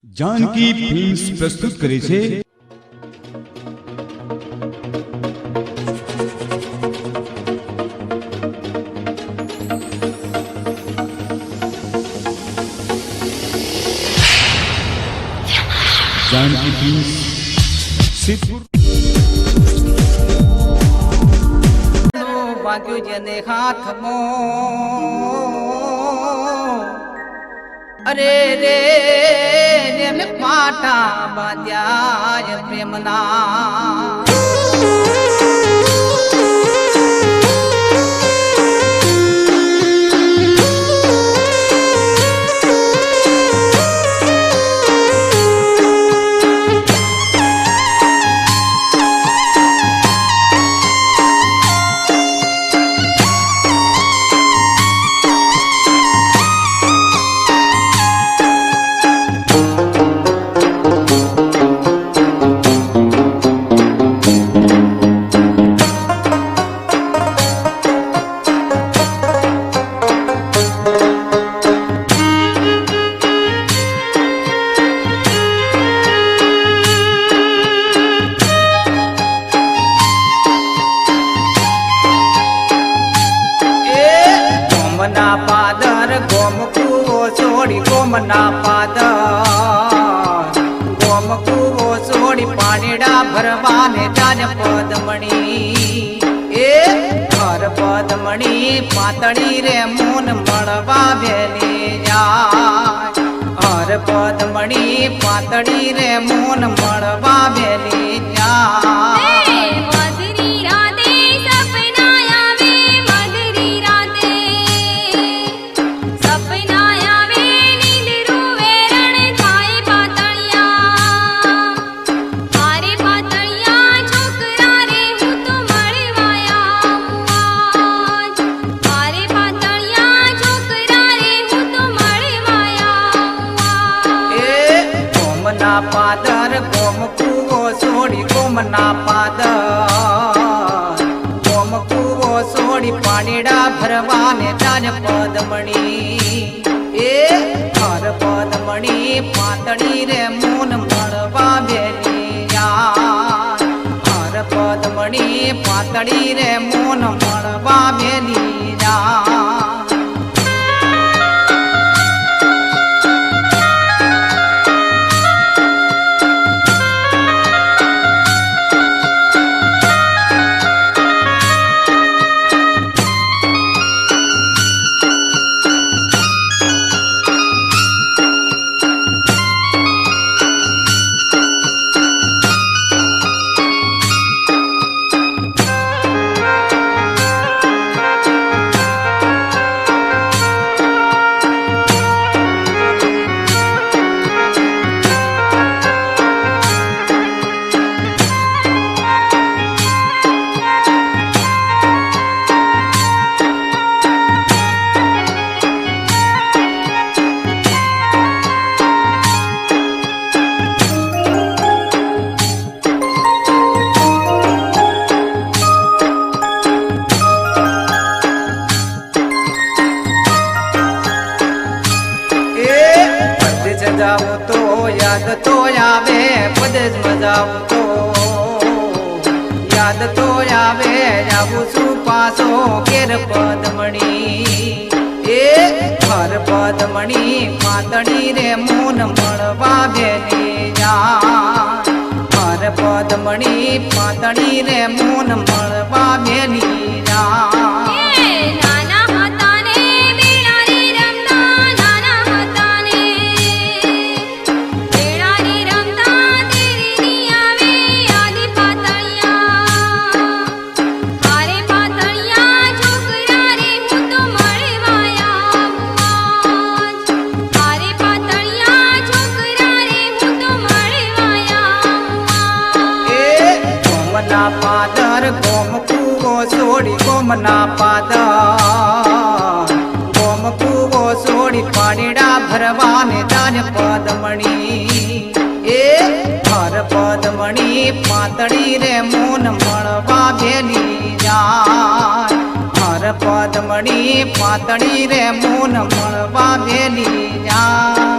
Janaki films प्रस्तुत करे छे जानकी फिल्म्स सिद्धपुर वाग्यु जने हाथ मो अरे रे ने पाटा बाद्याय प्रेमना पादर गोम कुवो छोड़ी गोमना पादर गोम कुवो छोड़ी पानीडा भरवाने जाने पदमणी ए हर पदमणी पातड़ी रे मोन मळवा भेले जाय हर पदमणी पातड़ी रे मोन मळवा भेले जाय पादर गोम कुवो छोड़ी गोमना पादर गोम कुवो छोड़ी पानीडा भरवाने जान पदमणी ए हर पदमणी पातड़ी रे मोन मळवा भेली जाय हर पदमणी पातड़ी रे मोन मळवा भेली जाय जाऊं तो याद तो आवे पदेज मजाऊं तो याद तो आवे जाऊं सुपासो केर पदमणी ए हर पदमणी पातड़ी रे मोन मळवा भेले जाय हर पदमणी पातड़ी रे मोन मळवा भेली जाय पादर गोम कुवो छोड़ी गोमना पादर गोम कुवो छोड़ी पानीडा भरवाने जाने पदमणी ए हर पदमणी पातड़ी रे मोन मळवा भेली जाय हर पदमणी पातड़ी रे मोन मळवा भेली जाय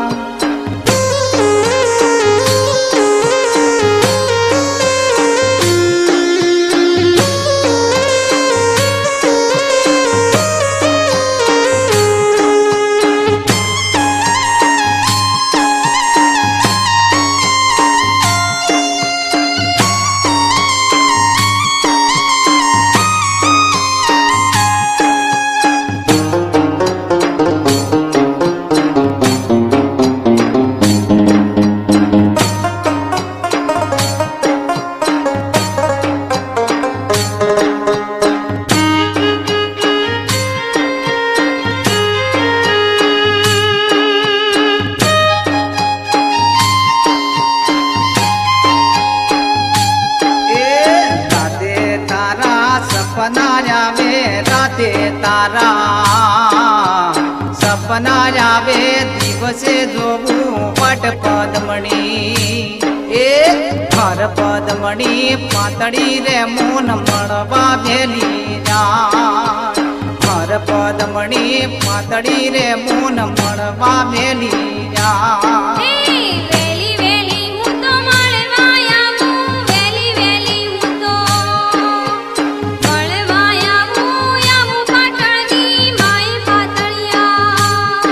તારા સપના આવે દિવસે જોવું વટ પદમણી એ હર પદમણી પાતળી રે મોન મળવા ભેલી જાય હર પદમણી પાતળી રે મોન મળવા ભેલી જાય વેલી વેલી હું તો મળવા આવું વેલી વેલી હું તો મળવા આવું પાટણની માય પાતળિયા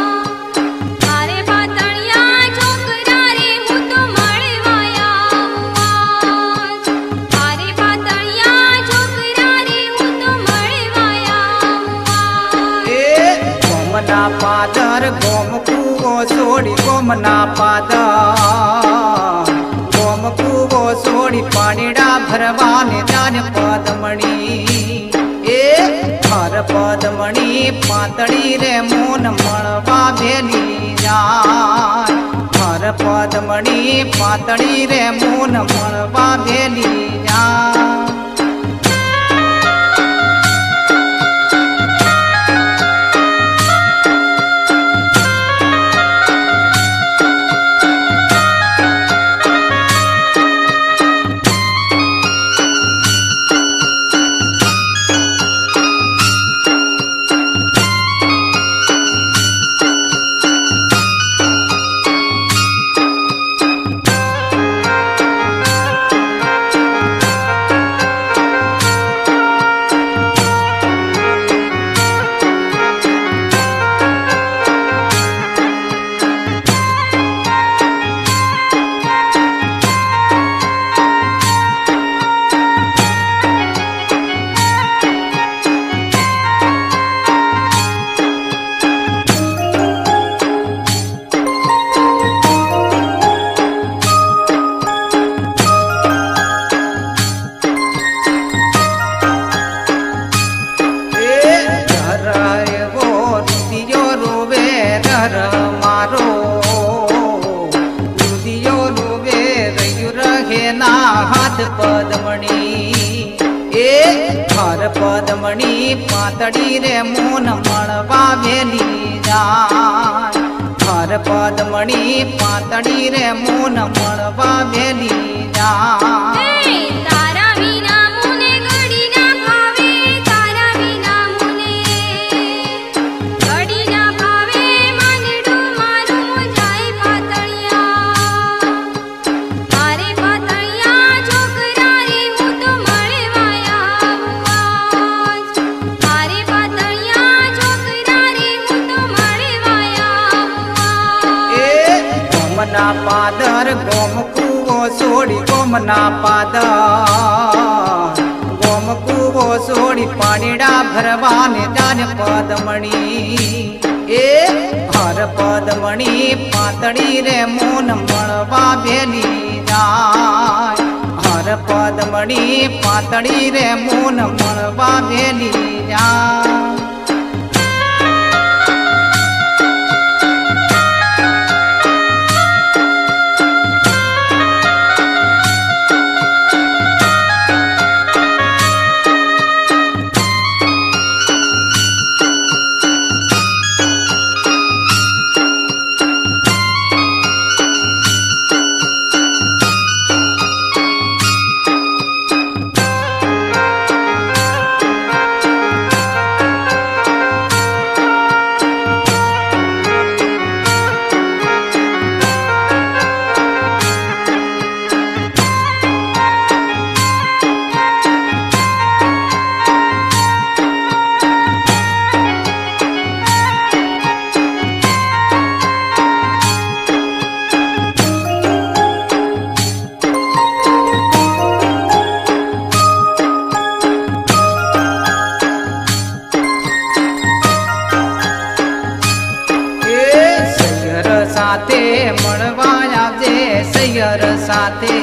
મારે પાતળિયા છોકરા રે હું તો મળવા આવું મારે પાતળિયા છોકરા રે હું તો મળવા આવું એ ગોમના પાદર ગોમ કૂવો છોડી ગોમના પાદર ગોમ કૂવો છોડી પાણીડા ભરવાને જાને પદમણી એ હર પદમણી પાતળી રે મોન મળવા ભેલી જાય હર પદમણી પાતળી રે મોન મળવા ભેલી જાય પદમણી એ હર પદમણી પાતળી રે મોન મળવા વેલી જાય હર પદમણી પાતળી રે મોન મળવા વેલી જાય તારા વિના મુને ઘડી ના ભાવે તારા વિના મુને ઘડી ના ભાવે માનડું મારું જાય પાતળિયા મારે પાતળિયા છોકરા રે હું તો મળવા આવું મારે પાતળિયા છોકરા રે હું તો મળવા આવું એ ગોમના પાદર ગોમ કૂવો છોડી ગોમના પાદર ગોમ કૂવો છોડી પાણીડા ભરવાને જાને પદમણી એ હર પદમણી પાતળી રે મોન મળવા ભેલી જાય હર પદમણી પાતળી રે મોન મળવા ભેલી જાય સાથે મળવા આવજે સૈયર સાથે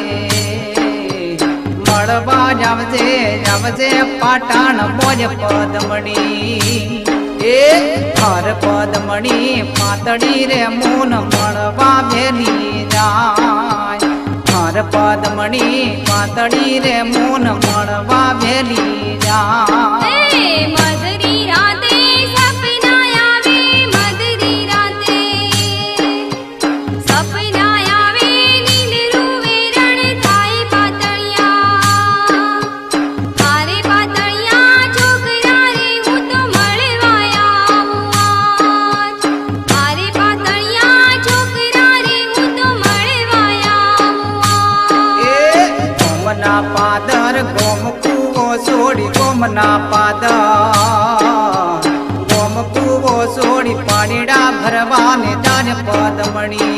મળવા આવજે આવજે પાટણ મોજ પદમણી એ હર પદમણી પાતળી રે મોન મળવા વેલી જાય હર પદમણી પાતળી રે મોન મળવા વેલી જાય મધરી રાતે પાદર ગોમ કૂવો છોડી ગોમના પાદર ગોમ કૂવો છોડી પાણીડા ભરવાને જાને પદમણી